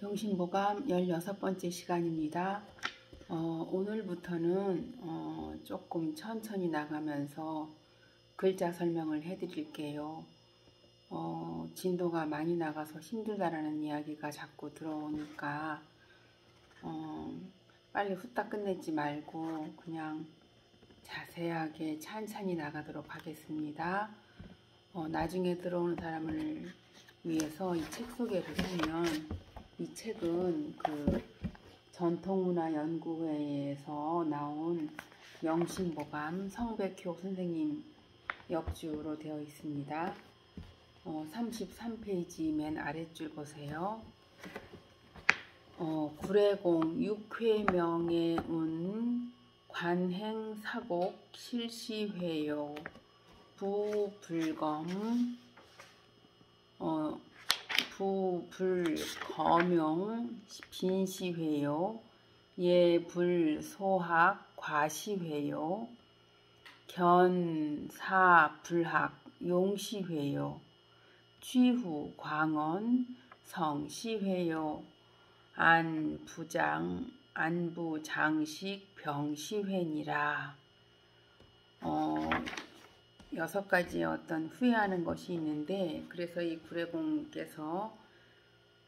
명심보감 16번째 시간입니다. 오늘부터는 조금 천천히 나가면서 글자 설명을 해드릴게요. 진도가 많이 나가서 힘들다라는 이야기가 자꾸 들어오니까 빨리 후딱 끝내지 말고 그냥 자세하게 찬찬히 나가도록 하겠습니다. 나중에 들어오는 사람을 위해서 이 책 소개를 하면, 이 책은 그 전통문화연구회에서 나온 명심보감 성백효 선생님 역주로 되어 있습니다. 33페이지 맨 아랫줄 보세요. 구례공 육회명예운 관행사곡 실시회요 부불검 부불거명 빈시회요 예불소학 과시회요 견사불학 용시회요 취후 광원 성시회요 안부장식 병시회니라. 6가지의 어떤 후회하는 것이 있는데, 그래서 이 구례공께서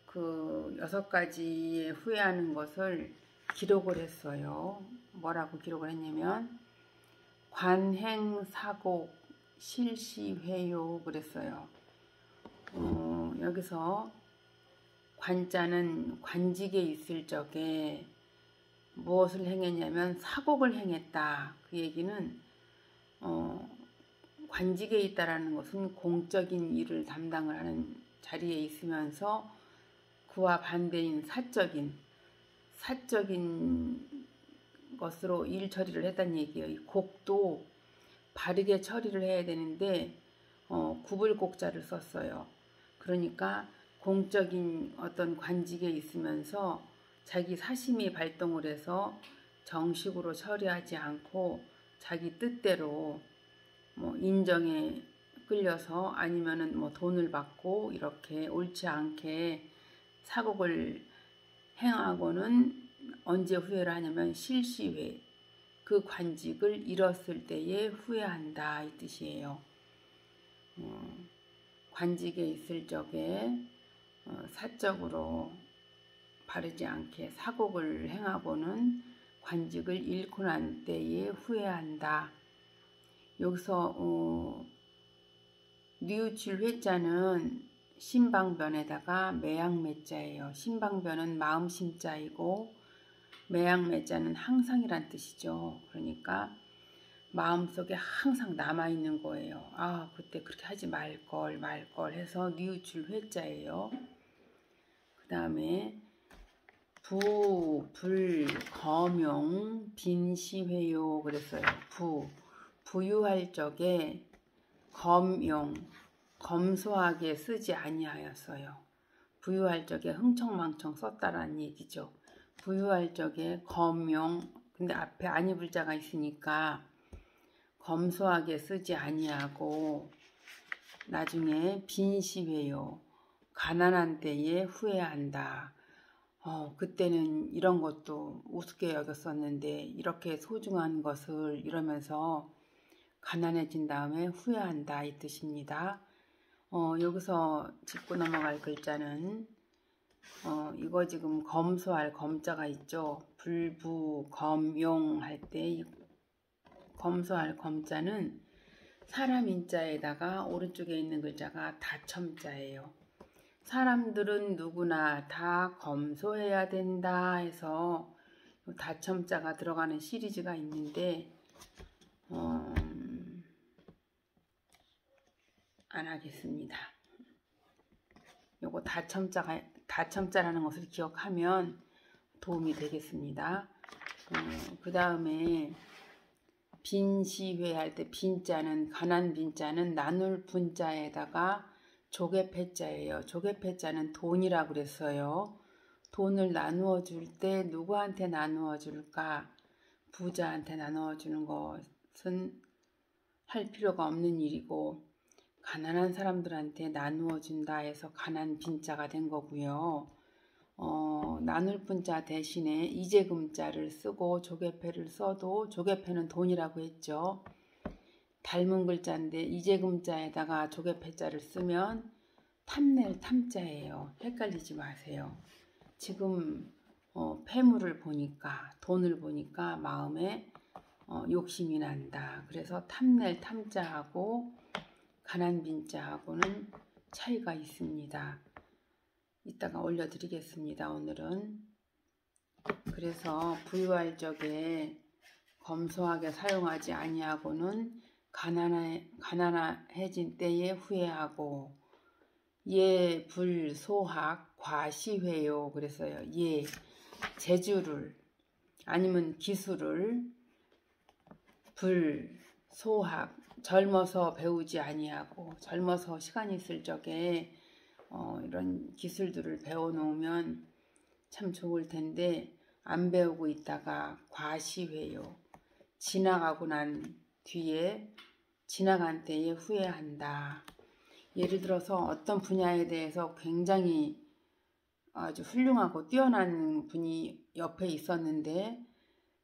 그 6가지의 후회하는 것을 기록을 했어요. 뭐라고 기록을 했냐면 관행사곡 실시회요 그랬어요. 여기서 관자는 관직에 있을 적에 무엇을 행했냐면 사곡을 행했다. 그 얘기는 관직에 있다라는 것은 공적인 일을 담당을 하는 자리에 있으면서 그와 반대인 사적인 것으로 일 처리를 했다는 얘기예요. 이 곡도 바르게 처리를 해야 되는데 구불곡자를 썼어요. 그러니까 공적인 어떤 관직에 있으면서 자기 사심이 발동을 해서 정식으로 처리하지 않고 자기 뜻대로 인정에 끌려서 아니면은 돈을 받고 이렇게 옳지 않게 사곡을 행하고는 언제 후회를 하냐면 실시회, 그 관직을 잃었을 때에 후회한다 이 뜻이에요. 관직에 있을 적에 사적으로 바르지 않게 사곡을 행하고는 관직을 잃고 난 때에 후회한다. 여기서 뉘우칠 회자는 신방변에다가 매양매자예요. 신방변은 마음심자이고 매양매자는 항상이란 뜻이죠. 그러니까 마음속에 항상 남아있는 거예요. 그때 그렇게 하지 말걸 해서 뉘우칠 회자예요. 그 다음에 부불거명 빈시회요 그랬어요. 부유할 적에 검소하게 쓰지 아니하였어요. 부유할 적에 흥청망청 썼다라는 얘기죠. 부유할 적에 근데 앞에 아니 불자가 있으니까 검소하게 쓰지 아니하고, 나중에 빈시회요 가난한 때에 후회한다. 그때는 이런 것도 우습게 여겼었는데 이렇게 소중한 것을 이러면서 가난해진 다음에 후회한다 이 뜻입니다. 여기서 짚고 넘어갈 글자는 이거 지금 검소할 검자가 있죠. 불부검용 할 때 검소할 검자는 사람 인자에다가 오른쪽에 있는 글자가 다첨자예요. 사람들은 누구나 다 검소해야 된다 해서 다첨자가 들어가는 시리즈가 있는데 안 하겠습니다. 요거 다첨자라는 것을 기억하면 도움이 되겠습니다. 그 다음에 빈시회 할 때 빈자는 가난 빈자는 나눌 분자에다가 조개패자예요. 조개패자는 돈이라 그랬어요. 돈을 나누어 줄 때 누구한테 나누어 줄까? 부자한테 나누어 주는 것은 할 필요가 없는 일이고, 가난한 사람들한테 나누어 준다 해서 가난 빈자가 된 거고요. 나눌 분자 대신에 이재금자를 쓰고 조개패를 써도 조개패는 돈이라고 했죠. 닮은 글자인데 이재금자에다가 조개패자를 쓰면 탐낼 탐자예요. 헷갈리지 마세요. 지금 폐물을 보니까 돈을 보니까 마음에 욕심이 난다. 그래서 탐낼 탐자하고 가난빈자하고는 차이가 있습니다. 이따가 올려드리겠습니다. 오늘은. 그래서 불활적에 검소하게 사용하지 아니하고는 가난해진 때에 후회하고 예 불소학 과시회요. 그래서요. 예 재주를 아니면 기술을 불소학 젊어서 배우지 아니하고 젊어서 시간이 있을 적에 이런 기술들을 배워놓으면 참 좋을 텐데 안 배우고 있다가 과시회요. 지나가고 난 뒤에 지나간 때에 후회한다. 예를 들어서 어떤 분야에 대해서 굉장히 아주 훌륭하고 뛰어난 분이 옆에 있었는데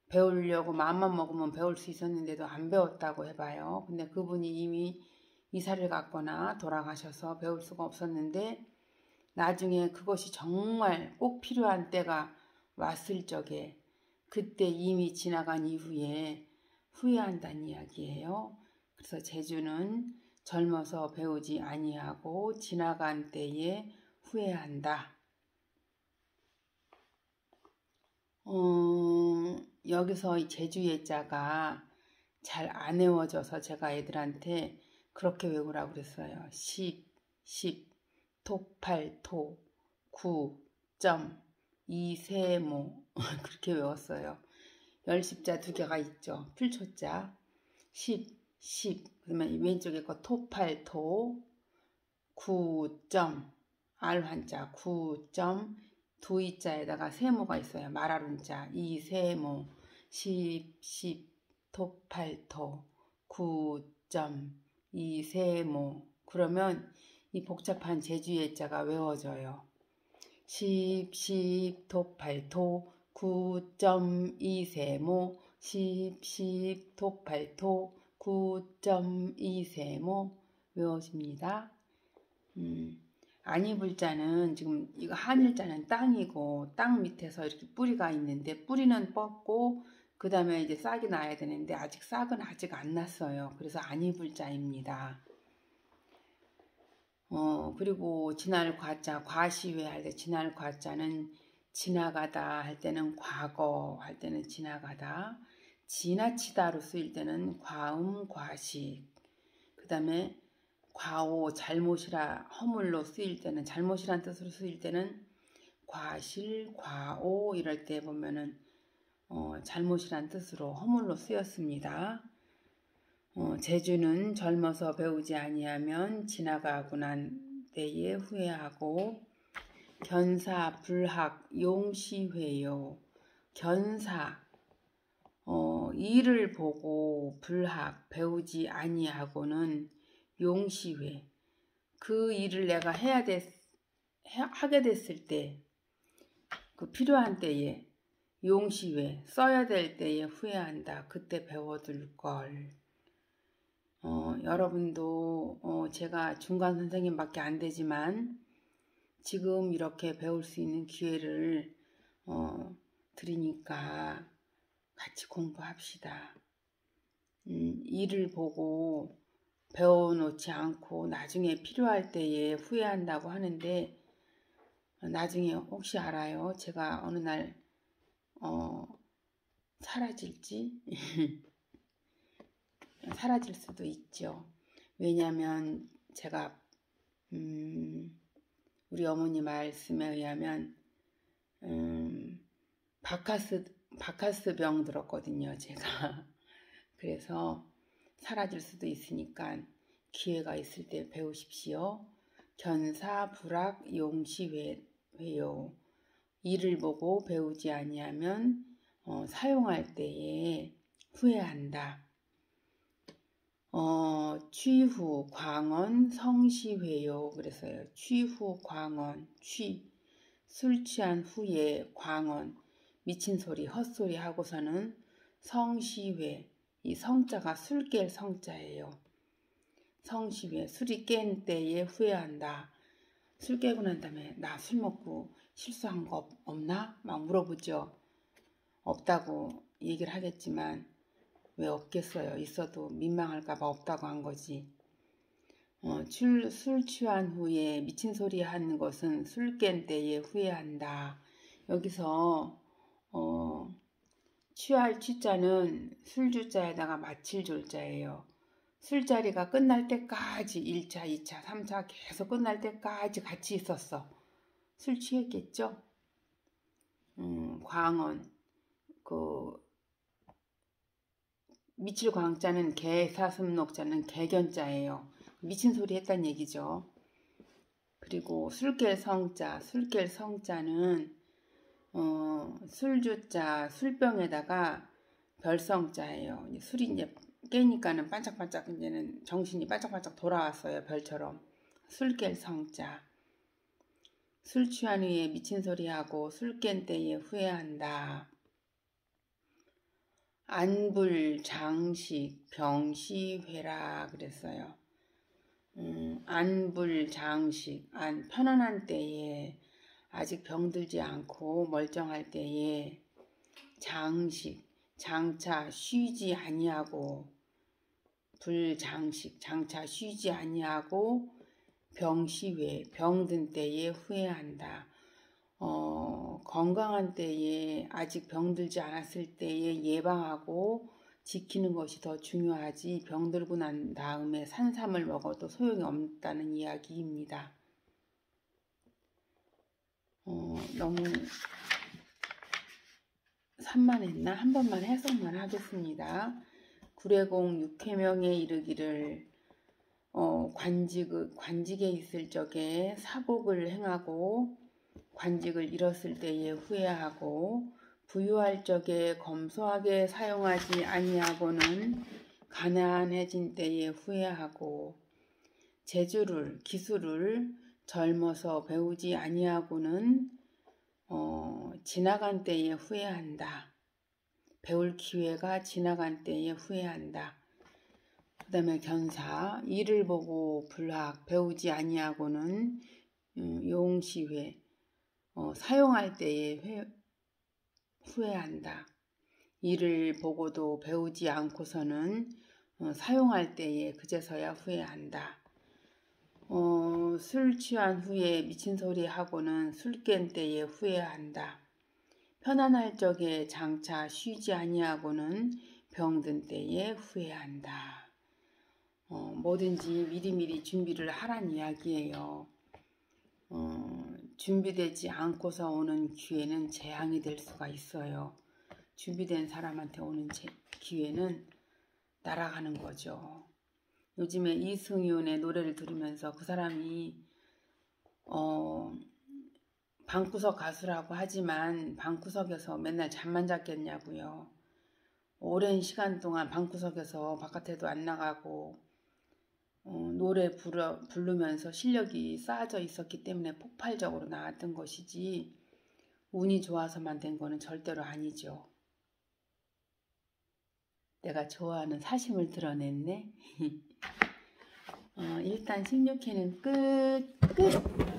배우려고 마음만 먹으면 배울 수 있었는데도 안 배웠다고 해봐요. 근데 그분이 이미 이사를 갔거나 돌아가셔서 배울 수가 없었는데 나중에 그것이 정말 꼭 필요한 때가 왔을 적에 그때 이미 지나간 이후에 후회한다는 이야기예요. 그래서 재주는 젊어서 배우지 아니하고 지나간 때에 후회한다. 여기서 이 제주의 자가 잘 안 외워져서 제가 애들한테 그렇게 외우라고 그랬어요. 10, 토팔토, 9, 이세모 그렇게 외웠어요. 열십자 두 개가 있죠. 풀초자 10, 그러면 왼쪽에 거 토팔토 9, 알환자 9, 두이자에다가 세모가 있어요. 말아룬자 이세모 10, 토팔토 9, 이세모 그러면 이 복잡한 제주의 자가 외워져요. 10, 토팔토 9, 이세모 10, 토팔토 9, 이세모 외워집니다. 아니불자는 지금 이거 한일자는 땅이고 땅 밑에서 이렇게 뿌리가 있는데 뿌리는 뻗고 그 다음에 이제 싹이 나야 되는데 아직 싹은 아직 안 났어요. 그래서 아니불자입니다. 그리고 지날 과자 과시회 할 때 지날 과자는 지나가다 할 때는 과거 할 때는 지나가다 지나치다로 쓰일 때는 과음 과식 그 다음에 과오 잘못이라 허물로 쓰일 때는 잘못이란 뜻으로 쓰일 때는 과실 과오 이럴 때 보면은 잘못이란 뜻으로 허물로 쓰였습니다. 재주는 젊어서 배우지 아니하면 지나가고 난 때에 후회하고 견사 불학 용시회요. 견사 일을 보고 불학 배우지 아니하고는 용시회 그 일을 내가 하게 됐을 때 그 필요한 때에 용시회 써야 될 때에 후회한다. 그때 배워둘 걸. 여러분도 제가 중간 선생님밖에 안 되지만 지금 이렇게 배울 수 있는 기회를 드리니까 같이 공부합시다. 일을 보고 배워놓지 않고 나중에 필요할 때에 후회한다고 하는데 나중에 혹시 알아요? 제가 어느 날 사라질지? 사라질 수도 있죠. 왜냐하면 제가 우리 어머니 말씀에 의하면 바카스 병 들었거든요. 제가. 그래서 사라질 수도 있으니까 기회가 있을 때 배우십시오. 견사 불학 용시회요. 일을 보고 배우지 아니하면 사용할 때에 후회한다. 취후 광언 성시회요. 그래서요. 취후 광언 술 취한 후에 광언, 미친 소리, 헛소리 하고서는 성시회, 이 성자가 술 깰 성자예요. 성시회, 술이 깬 때에 후회한다. 술 깨고 난 다음에 나 술 먹고 실수한 거 없나? 막 물어보죠. 없다고 얘기를 하겠지만 왜 없겠어요. 있어도 민망할까봐 없다고 한 거지. 술 취한 후에 미친 소리 하는 것은 술 깬 때에 후회한다. 여기서 취할 취자는 술주자에다가 마칠 졸자예요. 술자리가 끝날 때까지 1차, 2차, 3차 계속 끝날 때까지 같이 있었어. 술 취했겠죠? 광언, 미칠 광자는 개사슴록자는 개견자예요. 미친 소리 했단 얘기죠. 그리고 술깰 성자, 술깰 성자는 술주자, 술병에다가 별성자예요. 술이 이제 깨니까는 반짝반짝 이제는 정신이 반짝반짝 돌아왔어요. 별처럼. 술깰 성자. 술 취한 후에 미친 소리하고 술 깬 때에 후회한다. 안불장식 병시회라 그랬어요. 안불장식, 편안한 때에 아직 병들지 않고 멀쩡할 때에 장식, 장차 쉬지 아니하고 불장식, 장차 쉬지 아니하고 병시회, 병든 때에 후회한다. 건강한 때에 아직 병들지 않았을 때에 예방하고 지키는 것이 더 중요하지 병들고 난 다음에 산삼을 먹어도 소용이 없다는 이야기입니다. 너무 산만했나? 한 번만 해석만 하겠습니다. 구례공 육해명에 이르기를 관직에 있을 적에 사복을 행하고 관직을 잃었을 때에 후회하고 부유할 적에 검소하게 사용하지 아니하고는 가난해진 때에 후회하고 재주를 기술을 젊어서 배우지 아니하고는 지나간 때에 후회한다. 배울 기회가 지나간 때에 후회한다. 그 다음에 견사 일을 보고 불학 배우지 아니하고는 용시회 사용할 때에 후회한다. 일을 보고도 배우지 않고서는 사용할 때에 그제서야 후회한다. 술 취한 후에 미친 소리 하고는 술 깬 때에 후회한다. 편안할 적에 장차 쉬지 아니하고는 병든 때에 후회한다. 뭐든지 미리미리 준비를 하란 이야기예요. 준비되지 않고서 오는 기회는 재앙이 될 수가 있어요. 준비된 사람한테 오는 기회는 날아가는 거죠. 요즘에 이승윤의 노래를 들으면서 그 사람이 방구석 가수라고 하지만 방구석에서 맨날 잠만 잤겠냐고요. 오랜 시간 동안 방구석에서 바깥에도 안 나가고 노래 부르면서 실력이 쌓아져 있었기 때문에 폭발적으로 나왔던 것이지 운이 좋아서만 된 거는 절대로 아니죠. 내가 좋아하는 사심을 드러냈네. 일단 16회는 끝!